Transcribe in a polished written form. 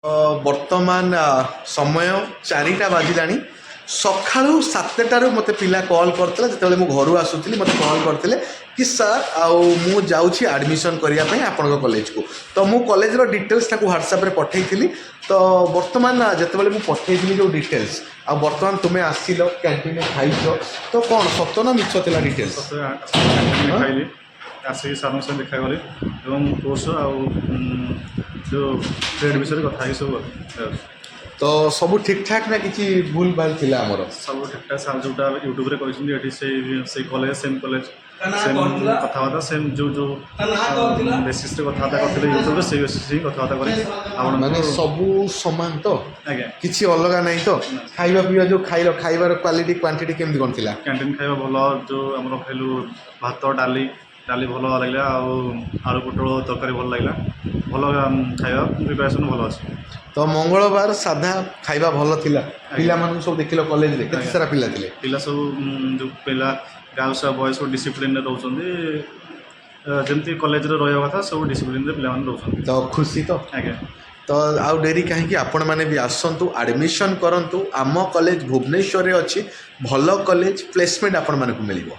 ବର୍ତ୍ତମାନ ସମୟ 4ଟା ବାଜିଲାଣି। ସକାଳୁ 7ଟାରୁ ମୋତେ ପିଲା କଲ୍ କରିଥିଲା, ଯେତେବେଳେ ମୁଁ ଘରୁ ଆସୁଥିଲି ମୋତେ କଲ୍ କରିଥିଲେ କି ସାର୍ ଆଉ ମୁଁ ଯାଉଛି ଆଡ଼ମିସନ୍ କରିବା ପାଇଁ ଆପଣଙ୍କ କଲେଜକୁ। ତ ମୁଁ କଲେଜର ଡିଟେଲ୍ସ ତାକୁ ହ୍ୱାଟ୍ସଆପ୍ରେ ପଠାଇଥିଲି। ତ ବର୍ତ୍ତମାନ ଯେତେବେଳେ ମୁଁ ପଠାଇଥିଲି ଯେଉଁ ଡିଟେଲ୍ସ, ଆଉ ବର୍ତ୍ତମାନ ତୁମେ ଆସିଲ କ୍ୟାଣ୍ଟିନ୍ରେ ଖାଇଛ, ତ କ'ଣ ସତ ନା ମିଛ ଥିଲା ଡିଟେଲ୍ସ? ଖାଇଲି, ଆସିକି ସାର୍ଙ୍କ ସହ ଦେଖା କଲି ଏବଂ କୋର୍ସ ଆଉ ଯେଉଁ ଟ୍ରେଡ୍ ବିଷୟରେ କଥା ହେଇକି ସବୁ ତ ସବୁ ଠିକ୍ଠାକ୍ ନା କିଛି ଭୁଲ ଭାଲ ଥିଲା? ଆମର ସବୁ ଠିକ୍ଠାକ୍। ସାର୍ ଯେଉଁଟା ୟୁଟ୍ୟୁବରେ କହିଛନ୍ତି ଏଠି ସେଇ କଲେଜ ସେମ୍ କଥାବାର୍ତ୍ତା ସେମ୍ ଯେଉଁ ବେସିସ୍ରେ କଥାବାର୍ତ୍ତା କରିଥିଲେ ୟୁଟ୍ୟୁବରେ ସେଇ ବେସିସ୍ରେ ହିଁ କଥାବାର୍ତ୍ତା କରି ଆପଣ ମାନେ ସବୁ ସମାନ ତ? ଆଜ୍ଞା, କିଛି ଅଲଗା ନାହିଁ ତ? ଖାଇବା ପିଇବା ଯେଉଁ ଖାଇବାର କ୍ୱାଲିଟି କ୍ୱାଣ୍ଟିଟି କେମିତି କ'ଣ ଥିଲା? କ୍ୟାଣ୍ଟିନ୍ ଖାଇବା ଭଲ। ଯେଉଁ ଆମର ଖାଇଲୁ ଭାତ ଡାଲି ଭଲ ଲାଗିଲା, ଆଉ ଆଳୁ ପୋଟଳ ତରକାରୀ ଭଲ ଲାଗିଲା। ଭଲ ଖାଇବା ପ୍ରିପାରେସନ୍ ଭଲ ଅଛି। ତ ମଙ୍ଗଳବାର ସାଧା ଖାଇବା ଭଲ ଥିଲା। ପିଲାମାନଙ୍କୁ ସବୁ ଦେଖିଲ କଲେଜରେ କେତେ ସାରା ପିଲା ଥିଲେ? ପିଲା ସବୁ ଯେଉଁ ପିଲା ଗାର୍ଲସ ଆଉ ବଏଜ୍ ସବୁ ଡିସିପ୍ଲିନ୍ରେ ରହୁଛନ୍ତି, ଯେମିତି କଲେଜରେ ରହିବା କଥା ସବୁ ଡିସିପ୍ଲିନ୍ରେ ପିଲାମାନେ ରହୁଛନ୍ତି। ତ ଖୁସି ତ? ଆଜ୍ଞା। ତ ଆଉ ଡେରି କାହିଁକି, ଆପଣମାନେ ବି ଆସନ୍ତୁ, ଆଡ଼ମିସନ୍ କରନ୍ତୁ। ଆମ କଲେଜ ଭୁବନେଶ୍ୱରରେ ଅଛି, ଭଲ କଲେଜ, ପ୍ଲେସମେଣ୍ଟ ଆପଣମାନଙ୍କୁ ମିଳିବ।